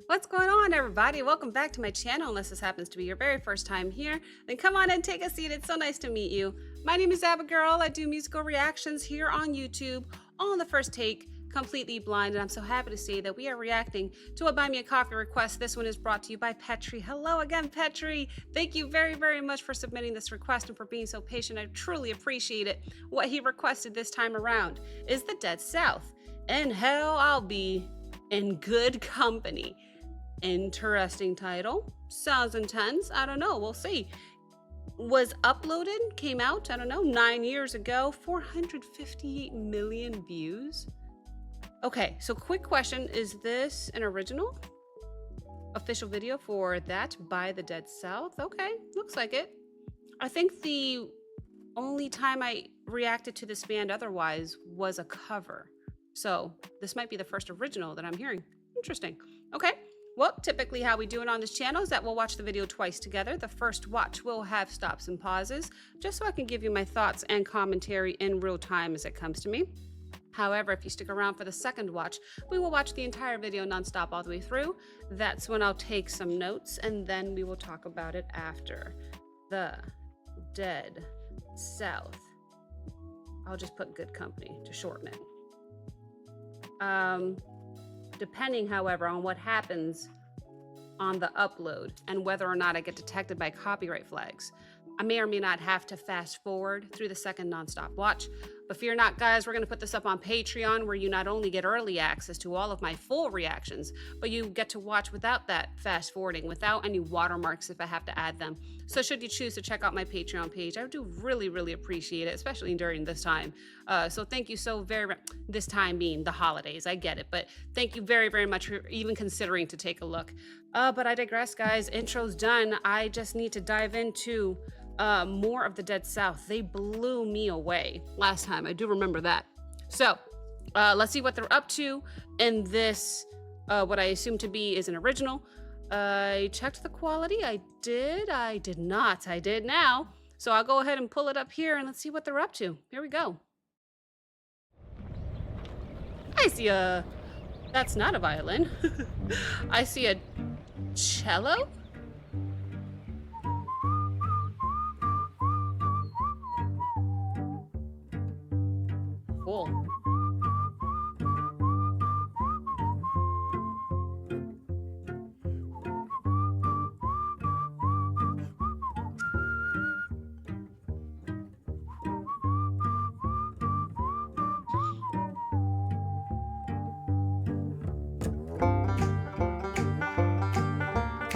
What's going on, everybody? Welcome back to my channel. Unless this happens to be your very first time here, then come on and take a seat. It's so nice to meet you. My name is Abigail. I do musical reactions here on YouTube, all on the first take, completely blind, and I'm so happy to say that we are reacting to a Buy Me a Coffee request. This one is brought to you by Petri. Hello again, Petri. Thank you very, very much for submitting this request and for being so patient. I truly appreciate it. What he requested this time around is the Dead South. And hell, I'll be in good company. Interesting title. Sounds intense. I don't know. We'll see. Was uploaded, came out, I don't know, 9 years ago. 458 million views. Okay, so quick question. Is this an original? Official video for that by the Dead South? Okay, looks like it. I think the only time I reacted to this band otherwise was a cover. So this might be the first original that I'm hearing. Interesting. Okay. Well, typically how we do it on this channel is that we'll watch the video twice together. The first watch will have stops and pauses, just so I can give you my thoughts and commentary in real time as it comes to me. However, if you stick around for the second watch, we will watch the entire video nonstop all the way through. That's when I'll take some notes, and then we will talk about it after. The Dead South. I'll just put good company to shorten it. Depending, however, on what happens on the upload and whether or not I get detected by copyright flags, I may or may not have to fast forward through the second nonstop watch. But fear not, guys, we're going to put this up on Patreon, where you not only get early access to all of my full reactions, but you get to watch without that fast forwarding, without any watermarks if I have to add them. So should you choose to check out my Patreon page, I do really, really appreciate it, especially during this time. So thank you so very much. This time being the holidays, I get it, but thank you very, very much for even considering to take a look. But I digress, guys. Intro's done. I just need to dive into more of the Dead South. They blew me away last time. I do remember that. So let's see what they're up to in this, what I assume to be is an original. I checked the quality. I did not. I did now. So I'll go ahead and pull it up here and let's see what they're up to. Here we go. I see that's not a violin. I see a cello. Cool.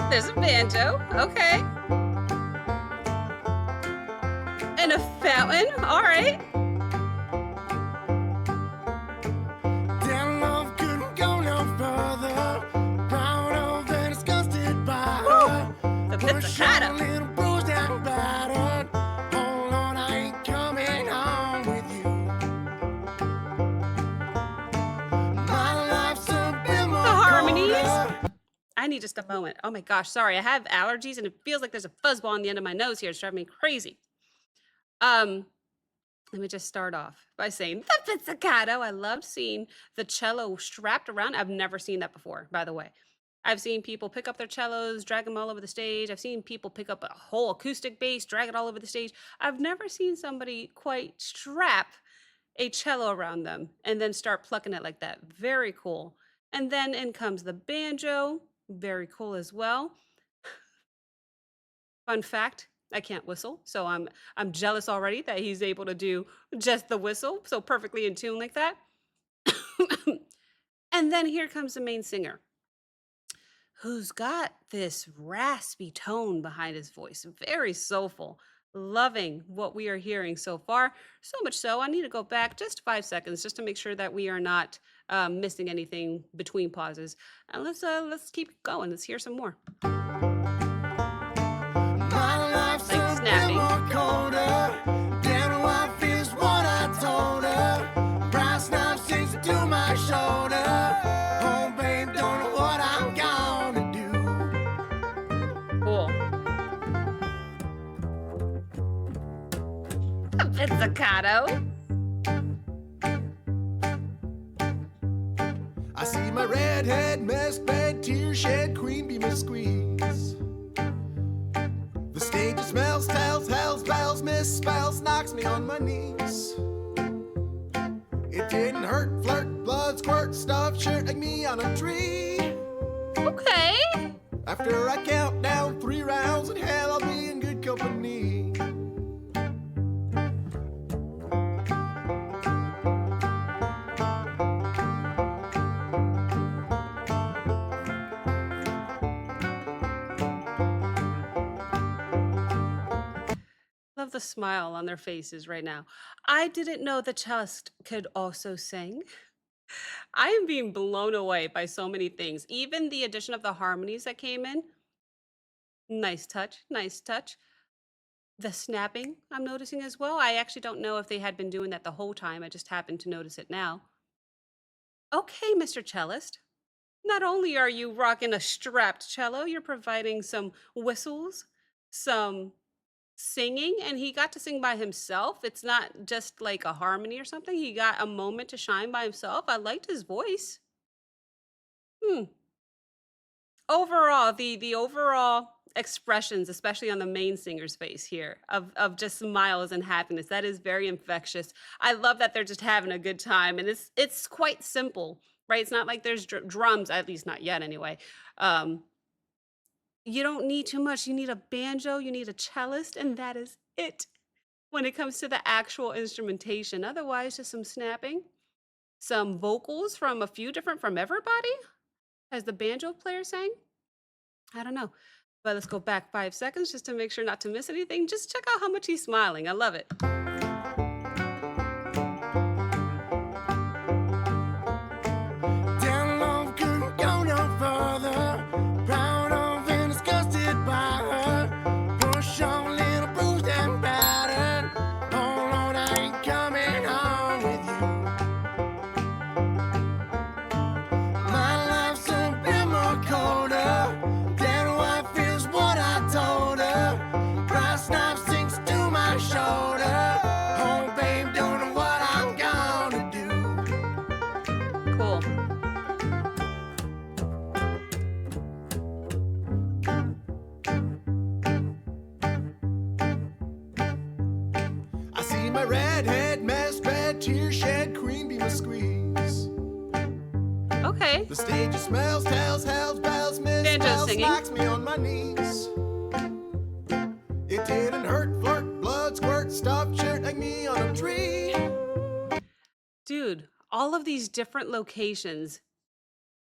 There's a banjo. Okay. And a fountain. All right. The pizzicato. The harmonies. I need just a moment. Oh my gosh, sorry. I have allergies and it feels like there's a fuzzball on the end of my nose here. It's driving me crazy. Let me just start off by saying the pizzicato. I loved seeing the cello strapped around. I've never seen that before, by the way. I've seen people pick up their cellos, drag them all over the stage. I've seen people pick up a whole acoustic bass, drag it all over the stage. I've never seen somebody quite strap a cello around them and then start plucking it like that. Very cool. And then in comes the banjo. Very cool as well. Fun fact, I can't whistle, so I'm jealous already that he's able to do just the whistle, so perfectly in tune like that. And then here comes the main singer, who's got this raspy tone behind his voice, very soulful. Loving what we are hearing so far. So much so, I need to go back just 5 seconds just to make sure that we are not missing anything between pauses. And let's keep going. Let's hear some more. Like snapping. Cool. A pizzicato. I see my redhead, mask bag, tear shed, bells knocks me on my knees. It didn't hurt, flirt, blood, squirt, stuff, shirt like me on a tree. Okay. After I count down 3 rounds, in hell I'll be in good company. Love the smile on their faces right now. I didn't know the cellist could also sing. I am being blown away by so many things. Even the addition of the harmonies that came in. Nice touch, nice touch. The snapping I'm noticing as well. I actually don't know if they had been doing that the whole time. I just happened to notice it now. Okay, Mr. Cellist. Not only are you rocking a strapped cello, you're providing some whistles, some singing, and he got to sing by himself. It's not just like a harmony or something. He got a moment to shine by himself. I liked his voice. Hmm. Overall, the overall expressions, especially on the main singer's face here, of just smiles and happiness, that is very infectious. I love that they're just having a good time, and it's quite simple, right? It's not like there's drums, at least not yet, anyway. Um, you don't need too much. You need a banjo, you need a cellist, and that is it when it comes to the actual instrumentation. Otherwise, just some snapping, some vocals from a few different from everybody, as the banjo player sang. I don't know. But let's go back 5 seconds just to make sure not to miss anything. Just check out how much he's smiling. I love it. Down love couldn't go no further. Proud of and disgusted by her. Push on, little bruised and battered. Oh Lord, I ain't coming home with you. My life's a bit more colder. Dead wife is what I told her. Brass knife sinks to my shoulder. Oh babe, don't know what I'm gonna do. Cool. I see my redhead, mess, red tear shed, cream beam a squeeze. Okay. The stage smells, tells, hells, bells, miss, Banjo bells, singing. knocks me on my knees. It didn't hurt, flirt, blood, squirt, stuff, shirt like me on a tree. Dude, all of these different locations,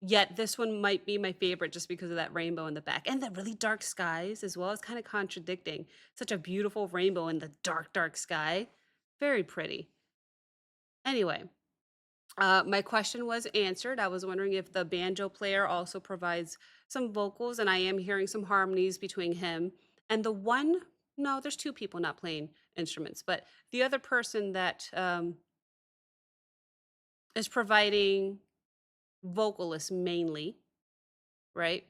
yet this one might be my favorite just because of that rainbow in the back. And the really dark skies as well. It's kind of contradicting. Such a beautiful rainbow in the dark, dark sky. Very pretty. Anyway, my question was answered. I was wondering if the banjo player also provides some vocals, and I am hearing some harmonies between him and the one. No, there's 2 people not playing instruments, but the other person that is providing vocalists mainly, right?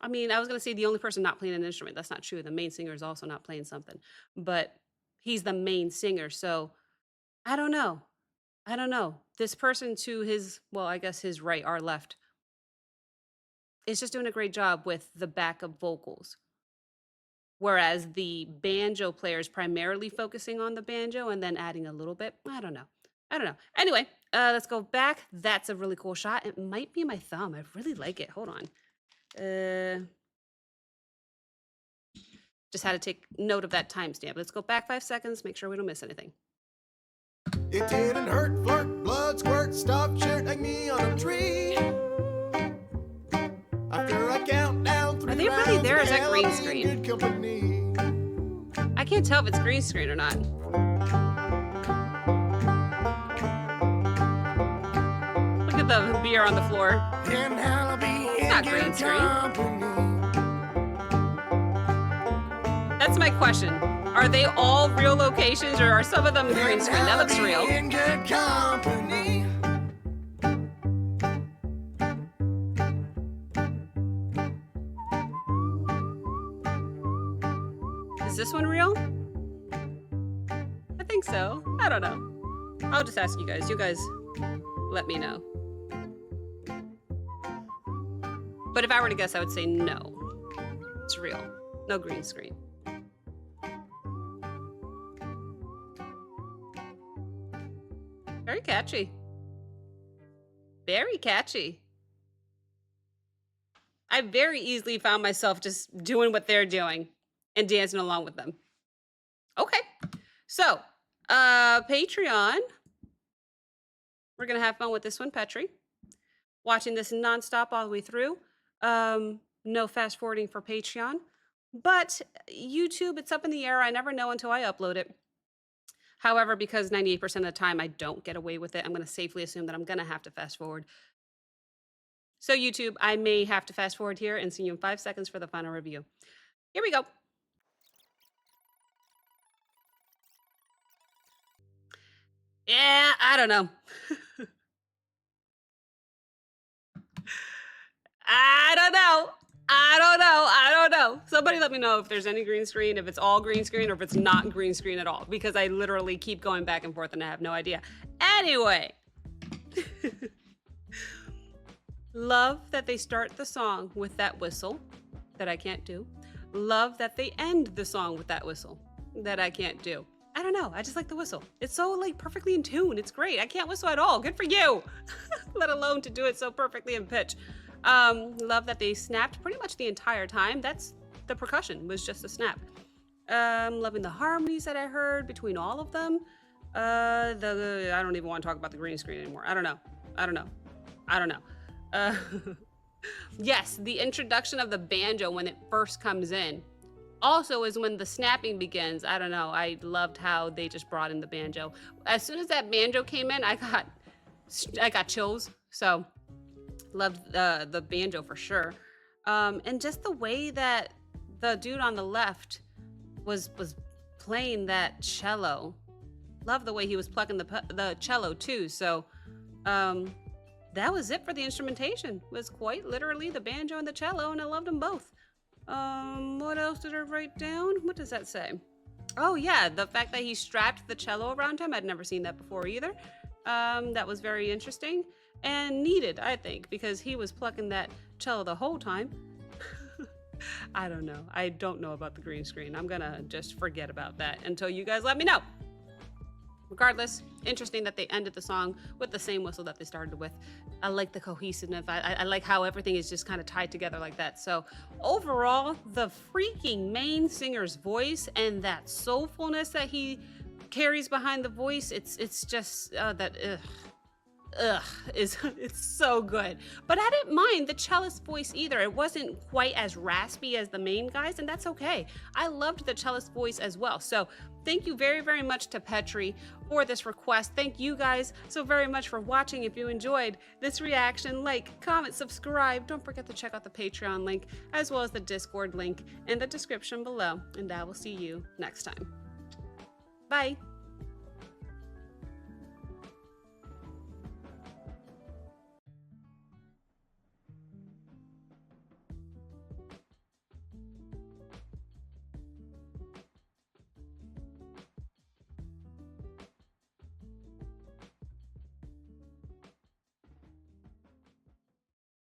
I mean, I was going to say the only person not playing an instrument. That's not true. The main singer is also not playing something, but he's the main singer. So I don't know. I don't know. This person to his, well, I guess his right, our left, is just doing a great job with the backup vocals. Whereas the banjo player is primarily focusing on the banjo and then adding a little bit. I don't know. I don't know. Anyway, let's go back. That's a really cool shot. It might be my thumb. I really like it. Hold on. Just had to take note of that timestamp. Let's go back 5 seconds. Make sure we don't miss anything. It didn't hurt, flirt, blood, squirt, stuff, shirt like me on a tree. After I count down 3 Are they really rounds, there, or is that hell, green I'll be in screen? good company. I can't tell if it's green screen or not. Look at the beer on the floor. And I'll be in Not good green screen. company. That's my question. Are they all real locations, or are some of them green And screen? That I'll looks be real. in good company. Is this one real? I think so. I don't know. I'll just ask you guys. You guys let me know. But if I were to guess, I would say no. It's real. No green screen. It didn't hurt, flirt, blood, squirt, stuff, shirt like me on a tree. After I count down 3 rounds, hell, I'll be in good company. But if I were to guess, I would say no. It's real. No green screen. Very catchy. Very catchy. I very easily found myself just doing what they're doing and dancing along with them. Okay. So, Patreon. We're gonna have fun with this one, Petri. Watching this nonstop all the way through. No fast forwarding for Patreon. But YouTube, it's up in the air. I never know until I upload it. However, because 98% of the time I don't get away with it, I'm going to safely assume that I'm going to have to fast forward. So YouTube, I may have to fast forward here and see you in 5 seconds for the final review. Here we go. Yeah, I don't know. I don't know. I don't know. Somebody let me know if there's any green screen, if it's all green screen, or if it's not green screen at all, because I literally keep going back and forth and I have no idea. Anyway. Love that they start the song with that whistle that I can't do. Love that they end the song with that whistle that I can't do. I don't know. I just like the whistle. It's so like perfectly in tune. It's great. I can't whistle at all. Good for you. Let alone to do it so perfectly in pitch. Love that they snapped pretty much the entire time. That's the percussion was just a snap. Loving the harmonies that I heard between all of them. I don't even want to talk about the green screen anymore. I don't know. Yes, the introduction of the banjo when it first comes in also is when the snapping begins. I don't know. I loved how they just brought in the banjo. As soon as that banjo came in, I got chills. So loved the banjo for sure. And just the way that the dude on the left was playing that cello. Love the way he was plucking the cello too. So that was it for the instrumentation. It was quite literally the banjo and the cello, and I loved them both. What else did I write down? What does that say? Oh yeah, the fact that he strapped the cello around him. I'd never seen that before either. That was very interesting and needed, I think, because he was plucking that cello the whole time. I don't know. I don't know about the green screen. I'm gonna just forget about that until you guys let me know. Regardless, interesting that they ended the song with the same whistle that they started with. I like the cohesiveness. I like how everything is just kind of tied together like that. So overall, the freaking main singer's voice and that soulfulness that he carries behind the voice, it's just it's so good. But I didn't mind the cellist's voice either. It wasn't quite as raspy as the main guys, and that's okay. I loved the cellist's voice as well. So thank you very, very much to Petri for this request. Thank you guys so very much for watching. If you enjoyed this reaction, like, comment, subscribe. Don't forget to check out the Patreon link as well as the Discord link in the description below. And I will see you next time. Bye.